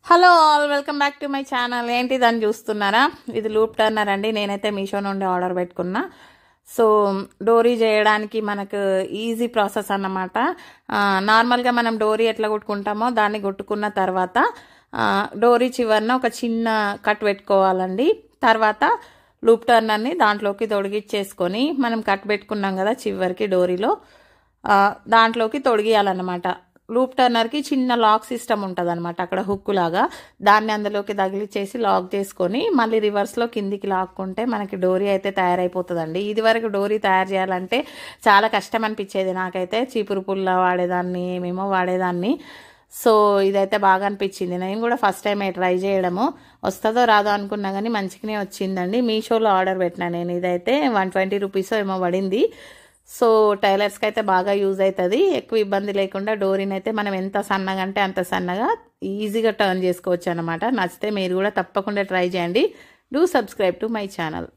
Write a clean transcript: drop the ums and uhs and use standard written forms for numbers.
Hello all, welcome back to my channel. ఏంటి దాన్ని చూస్తున్నారా? ఇది లూప్ టర్నర్ అండి. నేనైతే మీషో నుండి ఆర్డర్ పెట్టుకున్నా. సో డోరీ చేయడానికి మనకు ఈజీ ప్రాసెస్ అన్నమాట. నార్మల్గా మనం డోరీ ఎట్లా కుట్టుకుంటామో దాన్ని కుట్టుకున్న తర్వాత డోరీ చివరన ఒక చిన్న కట్ పెట్టుకోవాలండి. తర్వాత లూప్ టర్నర్ని దాంట్లోకి తొడిగిచ్చేసుకొని మనం కట్ పెట్టుకున్నాం కదా చివరికి డోరీలో, దాంట్లోకి తొడిగియాలన్నమాట. లూప్ టర్నర్కి చిన్న లాక్ సిస్టమ్ ఉంటుంది అనమాట, అక్కడ హుక్కు లాగా. దాన్ని అందులోకి తగిలిచ్చేసి లాక్ చేసుకొని మళ్ళీ రివర్స్లో కిందికి లాక్కుంటే మనకి డోరీ అయితే తయారైపోతుందండి. ఇది వరకు డోరీ తయారు చేయాలంటే చాలా కష్టం అనిపించేది నాకైతే. చీపురు పుల్ల వాడేదాన్ని, ఏమేమో వాడేదాన్ని. సో ఇదైతే బాగా అనిపించింది. నేను కూడా ఫస్ట్ టైం ట్రై చేయడము. వస్తుందో రాదో అనుకున్నా కానీ మంచిగానే వచ్చిందండి. మీషోలో ఆర్డర్ పెట్టినా నేను. ఇదైతే 120 రూపీస్ ఏమో పడింది. సో టైలర్స్కి అయితే బాగా యూజ్ అవుతుంది. ఎక్కువ ఇబ్బంది లేకుండా డోరీని అయితే మనం ఎంత సన్నగా అంటే అంత సన్నగా ఈజీగా టర్న్ చేసుకోవచ్చు అనమాట. నచ్చితే మీరు కూడా తప్పకుండా ట్రై చేయండి. Do subscribe to my channel.